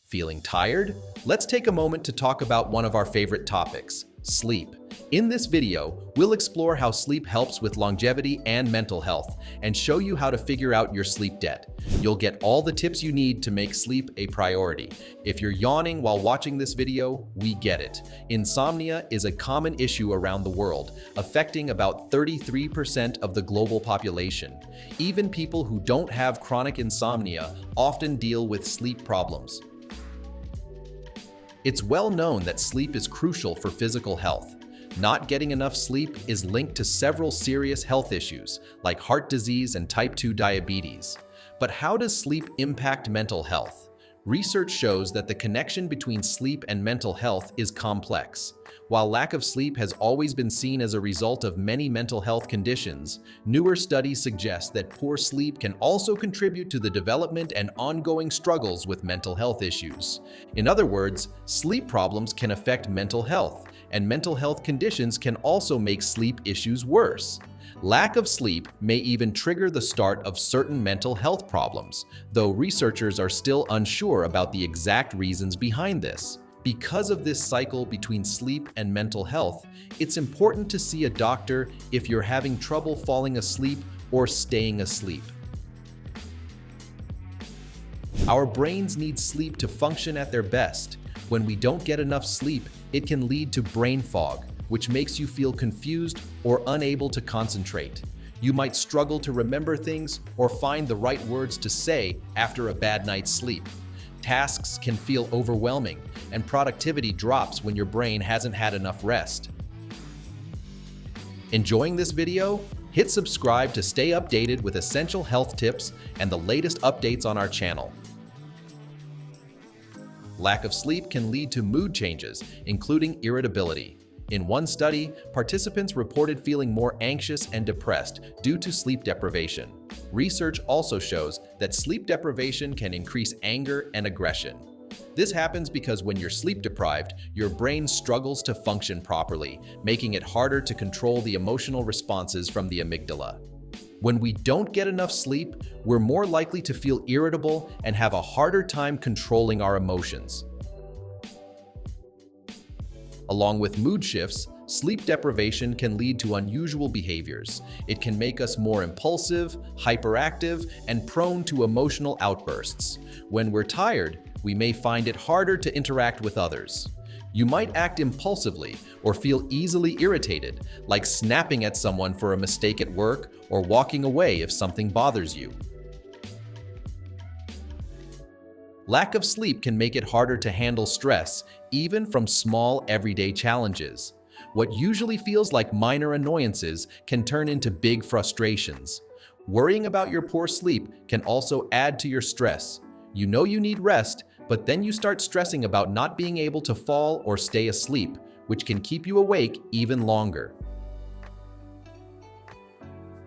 Feeling tired? Let's take a moment to talk about one of our favorite topics, sleep. In this video, we'll explore how sleep helps with longevity and mental health, and show you how to figure out your sleep debt. You'll get all the tips you need to make sleep a priority. If you're yawning while watching this video, we get it. Insomnia is a common issue around the world, affecting about 33% of the global population. Even people who don't have chronic insomnia often deal with sleep problems. It's well known that sleep is crucial for physical health. Not getting enough sleep is linked to several serious health issues, like heart disease and type 2 diabetes. But how does sleep impact mental health? Research shows that the connection between sleep and mental health is complex. While lack of sleep has always been seen as a result of many mental health conditions, newer studies suggest that poor sleep can also contribute to the development and ongoing struggles with mental health issues. In other words, sleep problems can affect mental health, and mental health conditions can also make sleep issues worse. Lack of sleep may even trigger the start of certain mental health problems, though researchers are still unsure about the exact reasons behind this. Because of this cycle between sleep and mental health, it's important to see a doctor if you're having trouble falling asleep or staying asleep. Our brains need sleep to function at their best. When we don't get enough sleep, it can lead to brain fog, which makes you feel confused or unable to concentrate. You might struggle to remember things or find the right words to say after a bad night's sleep. Tasks can feel overwhelming, and productivity drops when your brain hasn't had enough rest. Enjoying this video? Hit subscribe to stay updated with essential health tips and the latest updates on our channel. Lack of sleep can lead to mood changes, including irritability. In one study, participants reported feeling more anxious and depressed due to sleep deprivation. Research also shows that sleep deprivation can increase anger and aggression. This happens because when you're sleep deprived, your brain struggles to function properly, making it harder to control the emotional responses from the amygdala. When we don't get enough sleep, we're more likely to feel irritable and have a harder time controlling our emotions. Along with mood shifts, sleep deprivation can lead to unusual behaviors. It can make us more impulsive, hyperactive, and prone to emotional outbursts. When we're tired, we may find it harder to interact with others. You might act impulsively or feel easily irritated, like snapping at someone for a mistake at work or walking away if something bothers you. Lack of sleep can make it harder to handle stress, even from small everyday challenges. What usually feels like minor annoyances can turn into big frustrations. Worrying about your poor sleep can also add to your stress. You know you need rest, but then you start stressing about not being able to fall or stay asleep, which can keep you awake even longer.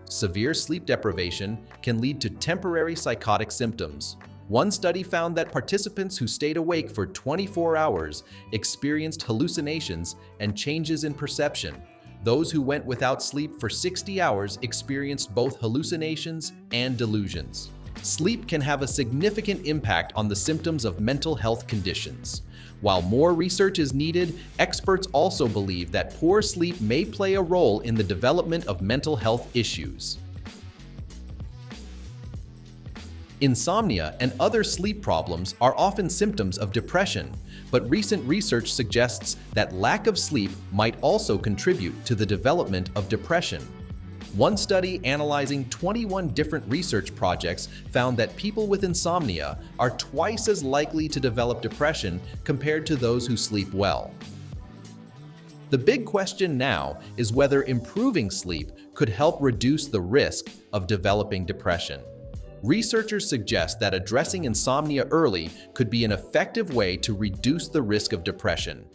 Severe sleep deprivation can lead to temporary psychotic symptoms. One study found that participants who stayed awake for 24 hours experienced hallucinations and changes in perception. Those who went without sleep for 60 hours experienced both hallucinations and delusions. Sleep can have a significant impact on the symptoms of mental health conditions. While more research is needed, experts also believe that poor sleep may play a role in the development of mental health issues. Insomnia and other sleep problems are often symptoms of depression, but recent research suggests that lack of sleep might also contribute to the development of depression. One study analyzing 21 different research projects found that people with insomnia are twice as likely to develop depression compared to those who sleep well. The big question now is whether improving sleep could help reduce the risk of developing depression. Researchers suggest that addressing insomnia early could be an effective way to reduce the risk of depression.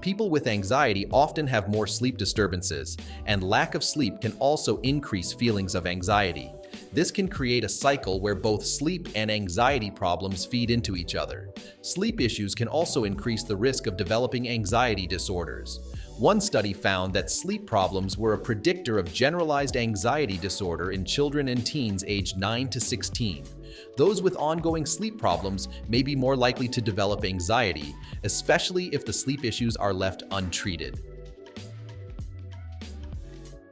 People with anxiety often have more sleep disturbances, and lack of sleep can also increase feelings of anxiety. This can create a cycle where both sleep and anxiety problems feed into each other. Sleep issues can also increase the risk of developing anxiety disorders. One study found that sleep problems were a predictor of generalized anxiety disorder in children and teens aged 9 to 16. Those with ongoing sleep problems may be more likely to develop anxiety, especially if the sleep issues are left untreated.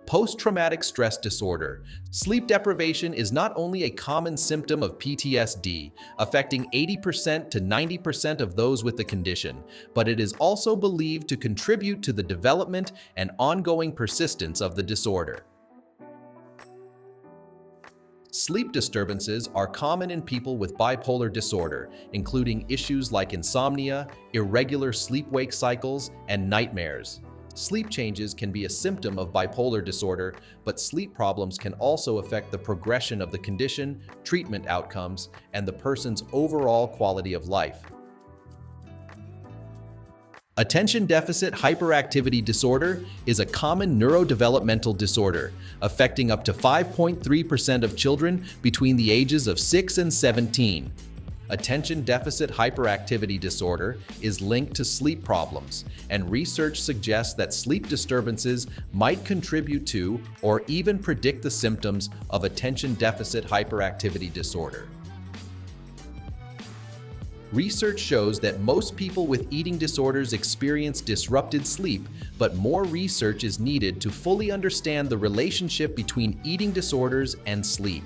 Post-traumatic stress disorder. Sleep deprivation is not only a common symptom of PTSD, affecting 80% to 90% of those with the condition, but it is also believed to contribute to the development and ongoing persistence of the disorder. Sleep disturbances are common in people with bipolar disorder, including issues like insomnia, irregular sleep-wake cycles, and nightmares. Sleep changes can be a symptom of bipolar disorder, but sleep problems can also affect the progression of the condition, treatment outcomes, and the person's overall quality of life. Attention deficit hyperactivity disorder is a common neurodevelopmental disorder affecting up to 5.3% of children between the ages of 6 and 17. Attention deficit hyperactivity disorder is linked to sleep problems, and research suggests that sleep disturbances might contribute to or even predict the symptoms of attention deficit hyperactivity disorder. Research shows that most people with eating disorders experience disrupted sleep, but more research is needed to fully understand the relationship between eating disorders and sleep.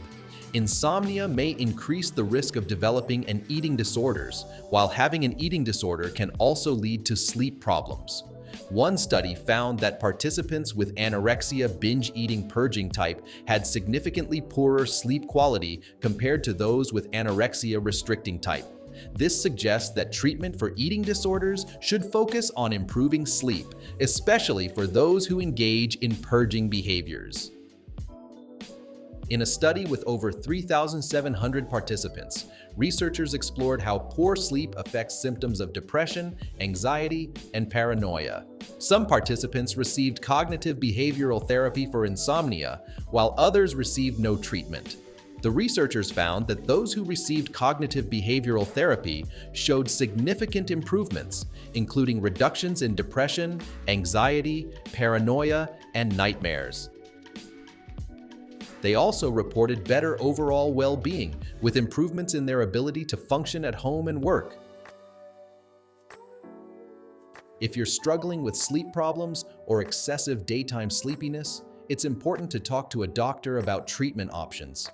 Insomnia may increase the risk of developing an eating disorders, while having an eating disorder can also lead to sleep problems. One study found that participants with anorexia binge eating purging type had significantly poorer sleep quality compared to those with anorexia restricting type. This suggests that treatment for eating disorders should focus on improving sleep, especially for those who engage in purging behaviors. In a study with over 3,700 participants, researchers explored how poor sleep affects symptoms of depression, anxiety, and paranoia. Some participants received cognitive behavioral therapy for insomnia, while others received no treatment. The researchers found that those who received cognitive behavioral therapy showed significant improvements, including reductions in depression, anxiety, paranoia, and nightmares. They also reported better overall well-being, with improvements in their ability to function at home and work. If you're struggling with sleep problems or excessive daytime sleepiness, it's important to talk to a doctor about treatment options.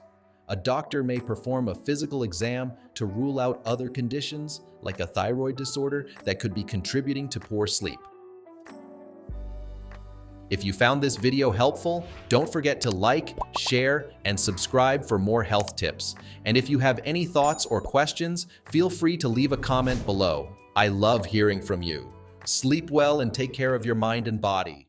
A doctor may perform a physical exam to rule out other conditions, like a thyroid disorder, that could be contributing to poor sleep. If you found this video helpful, don't forget to like, share, and subscribe for more health tips. And if you have any thoughts or questions, feel free to leave a comment below. I love hearing from you. Sleep well and take care of your mind and body.